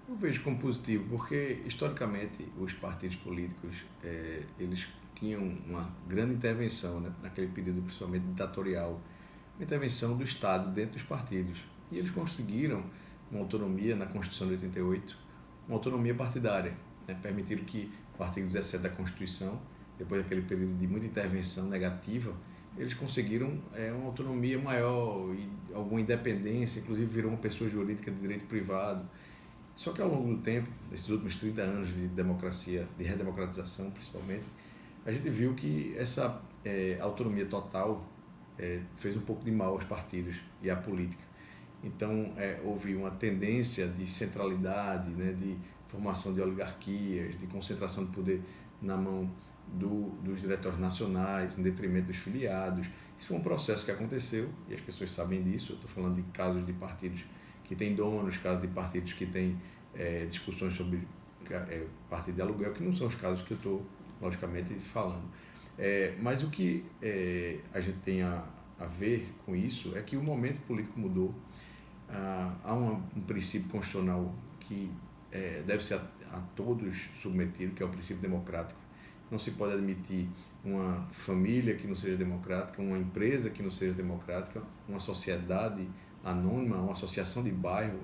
Eu vejo como positivo, porque historicamente os partidos políticos eles tinham uma grande intervenção, né, naquele período principalmente ditatorial, uma intervenção do Estado dentro dos partidos. E eles conseguiram uma autonomia na Constituição de 88, uma autonomia partidária, né, permitiram que o artigo 17 da Constituição, depois daquele período de muita intervenção negativa, eles conseguiram uma autonomia maior e alguma independência, inclusive virou uma pessoa jurídica de direito privado. Só que ao longo do tempo, nesses últimos 30 anos de democracia, de redemocratização principalmente, a gente viu que essa autonomia total fez um pouco de mal aos partidos e à política. Então, houve uma tendência de centralidade, né, de formação de oligarquias, de concentração de poder na mão dos diretórios nacionais, em detrimento dos filiados. Isso foi um processo que aconteceu e as pessoas sabem disso. Eu estou falando de casos de partidos que têm donos, casos de partidos que têm discussões sobre partido de aluguel, que não são os casos que eu estou, logicamente, falando. Mas o que a gente tem a ver com isso é que o momento político mudou. Há um princípio constitucional que deve ser a todos submetido, que é o princípio democrático. Não se pode admitir uma família que não seja democrática, uma empresa que não seja democrática, uma sociedade anônima, uma associação de bairro.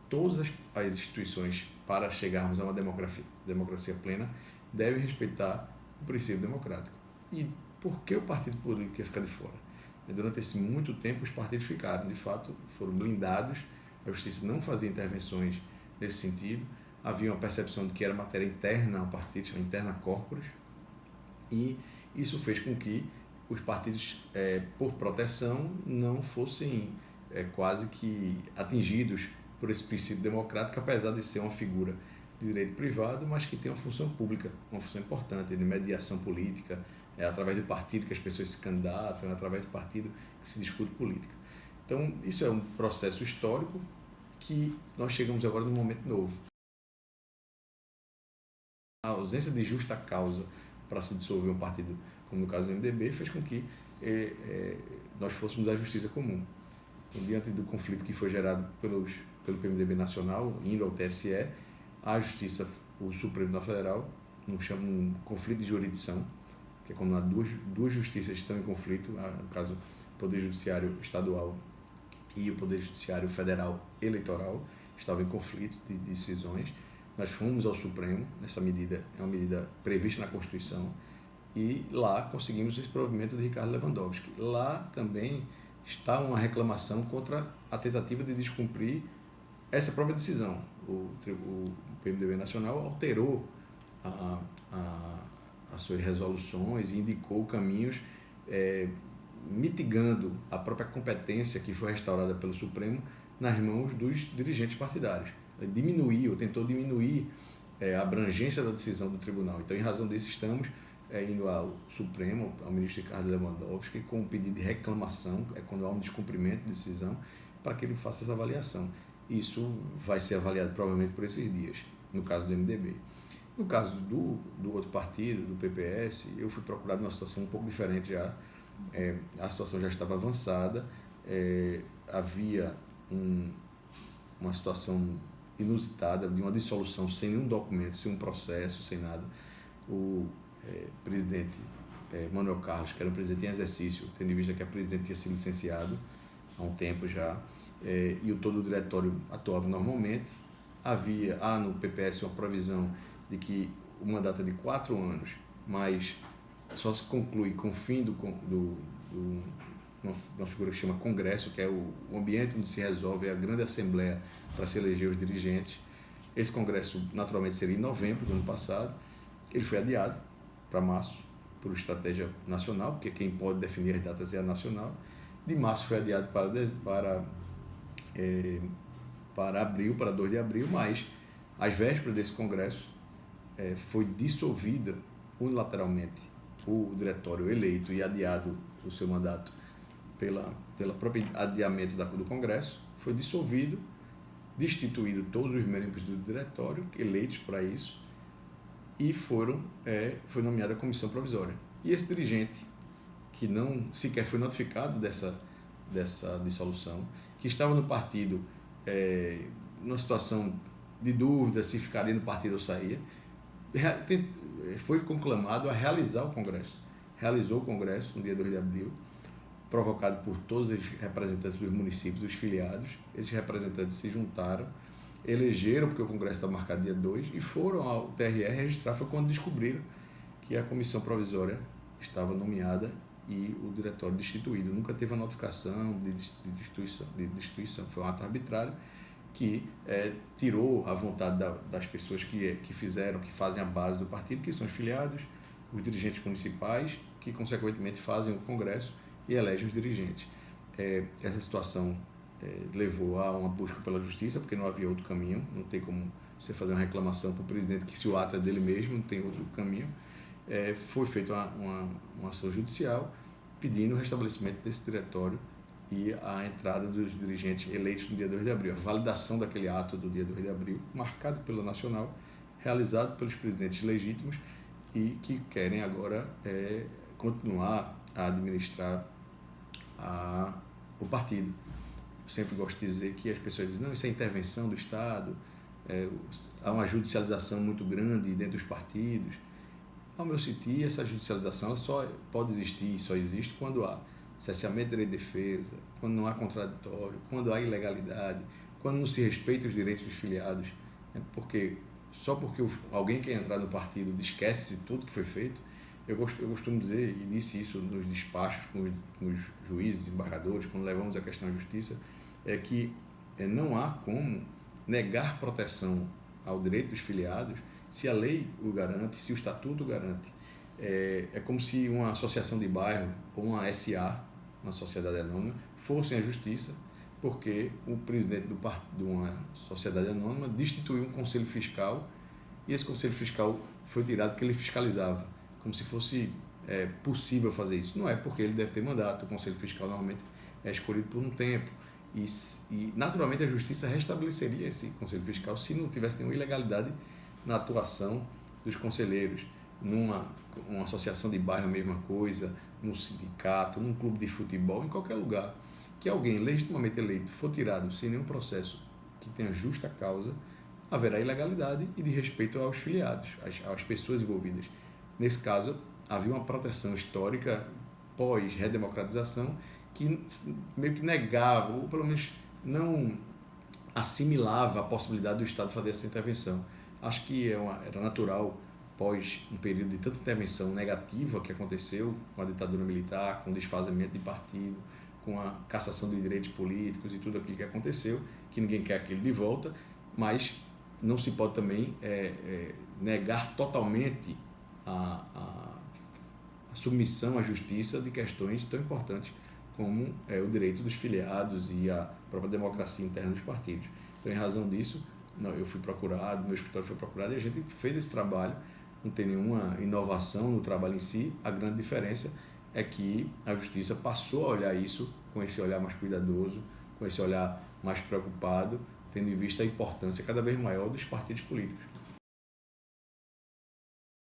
Todas as instituições, para chegarmos a uma democracia plena, devem respeitar o princípio democrático. E por que o partido político ia ficar de fora? Durante esse muito tempo, os partidos ficaram, de fato, foram blindados, a justiça não fazia intervenções nesse sentido, havia uma percepção de que era matéria interna ao partido, chamada interna corporis, e isso fez com que os partidos, por proteção, não fossem quase que atingidos por esse princípio democrático, apesar de ser uma figura de direito privado, mas que tem uma função pública, uma função importante de mediação política, através do partido que as pessoas se candidatam, através do partido que se discute política. Então, isso é um processo histórico que nós chegamos agora num momento novo. A ausência de justa causa para se dissolver um partido, como no caso do MDB, fez com que nós fôssemos à justiça comum. Então, diante do conflito que foi gerado pelo PMDB nacional, indo ao TSE, a Justiça, o Supremo Tribunal Federal, nos chama um conflito de jurisdição, que é quando há duas justiças estão em conflito, no caso, o Poder Judiciário Estadual e o Poder Judiciário Federal Eleitoral, estavam em conflito de decisões. Nós fomos ao Supremo, nessa medida, é uma medida prevista na Constituição, e lá conseguimos esse provimento de Ricardo Lewandowski. Lá também está uma reclamação contra a tentativa de descumprir essa própria decisão. O PMDB Nacional alterou as suas resoluções e indicou caminhos mitigando a própria competência que foi restaurada pelo Supremo nas mãos dos dirigentes partidários. Tentou diminuir a abrangência da decisão do tribunal. Então, em razão disso, estamos indo ao Supremo, ao ministro Ricardo Lewandowski, com um pedido de reclamação, quando há um descumprimento de decisão, para que ele faça essa avaliação. Isso vai ser avaliado provavelmente por esses dias, no caso do MDB. No caso do outro partido, do PPS, eu fui procurado numa situação um pouco diferente já. A situação já estava avançada, havia uma situação inusitada de uma dissolução sem nenhum documento, sem um processo, sem nada. O presidente Manuel Carlos, que era o presidente em exercício, tendo em vista que a presidente tinha sido licenciado há um tempo já, e todo o diretório atuava normalmente. Havia no PPS uma provisão de que o mandato é de 4 anos, mas só se conclui com o fim uma figura que chama Congresso, que é o ambiente onde se resolve a grande assembleia para se eleger os dirigentes. Esse Congresso, naturalmente, seria em novembro do ano passado. Ele foi adiado para março, por estratégia nacional, porque quem pode definir as datas é a nacional. De março foi adiado para abril, para 2 de abril, mas às vésperas desse Congresso foi dissolvida unilateralmente o diretório eleito e adiado o seu mandato pela própria adiamento do Congresso, foi dissolvido, destituído todos os membros do diretório eleitos para isso, e foi nomeada a comissão provisória. E esse dirigente, que não sequer foi notificado dessa dissolução, que estava no partido numa situação de dúvida se ficaria no partido ou saía, foi conclamado a realizar o Congresso. Realizou o Congresso no dia 2 de abril, provocado por todos os representantes dos municípios, dos filiados. Esses representantes se juntaram, elegeram, porque o Congresso está marcado dia 2, e foram ao TRE registrar. Foi quando descobriram que a comissão provisória estava nomeada e o diretório destituído. Nunca teve a notificação de destituição. Foi um ato arbitrário que tirou a vontade das pessoas que fazem a base do partido, que são os filiados, os dirigentes municipais, que consequentemente fazem o Congresso e elegem os dirigentes. Essa situação levou a uma busca pela justiça, porque não havia outro caminho. Não tem como você fazer uma reclamação para o presidente que se o ato é dele mesmo, não tem outro caminho. Foi feita uma ação judicial pedindo o restabelecimento desse diretório e a entrada dos dirigentes eleitos no dia 2 de abril, a validação daquele ato do dia 2 de abril, marcado pela Nacional, realizado pelos presidentes legítimos e que querem agora continuar a administrar o partido. Eu sempre gosto de dizer que as pessoas dizem, não, isso é intervenção do Estado, há uma judicialização muito grande dentro dos partidos. Ao meu sentir, essa judicialização ela só pode existir, só existe quando há cesseamento de direito de defesa, quando não há contraditório, quando há ilegalidade, quando não se respeita os direitos dos filiados. Porque só porque alguém quer entrar no partido esquece tudo que foi feito. Eu costumo dizer, e disse isso nos despachos com os juízes, embargadores, quando levamos a questão à justiça, que não há como negar proteção ao direito dos filiados se a lei o garante, se o estatuto o garante. É como se uma associação de bairro ou uma SA, uma sociedade anônima, fossem à justiça porque o presidente de uma sociedade anônima destituiu um conselho fiscal e esse conselho fiscal foi tirado porque ele fiscalizava, como se fosse possível fazer isso. Não é, porque ele deve ter mandato. O conselho fiscal normalmente é escolhido por um tempo e naturalmente a justiça restabeleceria esse conselho fiscal se não tivesse nenhuma ilegalidade na atuação dos conselheiros. Numa associação de bairro, a mesma coisa, num sindicato, num clube de futebol, em qualquer lugar que alguém legitimamente eleito for tirado sem nenhum processo que tenha justa causa, haverá ilegalidade e de respeito aos filiados, às pessoas envolvidas. Nesse caso, havia uma proteção histórica pós-redemocratização que meio que negava, ou pelo menos não assimilava a possibilidade do Estado fazer essa intervenção. Acho que era natural, após um período de tanta intervenção negativa que aconteceu com a ditadura militar, com o desfazimento de partido, com a cassação de direitos políticos e tudo aquilo que aconteceu, que ninguém quer aquilo de volta, mas não se pode também negar totalmente a submissão à justiça de questões tão importantes como o direito dos filiados e a própria democracia interna dos partidos. Então, em razão disso, eu fui procurado, meu escritório foi procurado e a gente fez esse trabalho. Não tem nenhuma inovação no trabalho em si. A grande diferença é que a justiça passou a olhar isso com esse olhar mais cuidadoso, com esse olhar mais preocupado, tendo em vista a importância cada vez maior dos partidos políticos.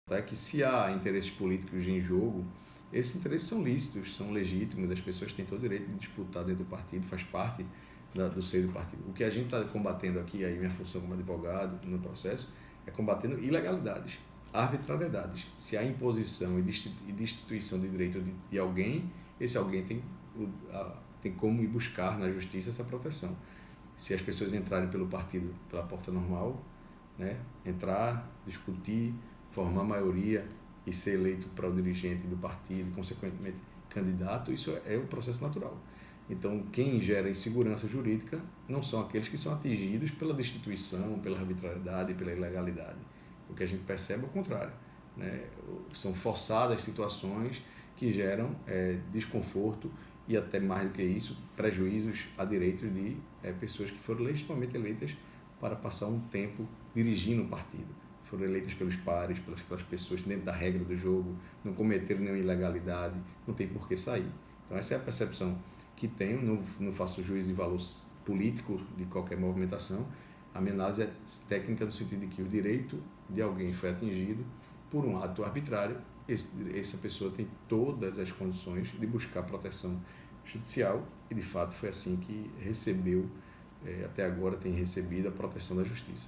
É que se há interesses políticos em jogo, esses interesses são lícitos, são legítimos, as pessoas têm todo o direito de disputar dentro do partido, faz parte do seio do partido. O que a gente está combatendo aqui, aí minha função como advogado no processo, é combatendo ilegalidades, arbitrariedades. Se há imposição e destituição de direito de alguém, esse alguém tem como ir buscar na justiça essa proteção. Se as pessoas entrarem pelo partido pela porta normal, entrar, discutir, formar maioria e ser eleito para o dirigente do partido, consequentemente candidato, isso é o processo natural. Então, quem gera insegurança jurídica não são aqueles que são atingidos pela destituição, pela arbitrariedade, pela ilegalidade. O que a gente percebe é o contrário. São forçadas situações que geram desconforto e, até mais do que isso, prejuízos a direitos de pessoas que foram legitimamente eleitas para passar um tempo dirigindo o partido. Foram eleitas pelos pares, pelas pessoas dentro da regra do jogo, não cometeram nenhuma ilegalidade, não tem por que sair. Então, essa é a percepção que tenho, não faço juízo de valor político de qualquer movimentação. A minha análise é técnica no sentido de que o direito de alguém foi atingido por um ato arbitrário, essa pessoa tem todas as condições de buscar proteção judicial e, de fato, foi assim que recebeu, até agora tem recebido a proteção da justiça.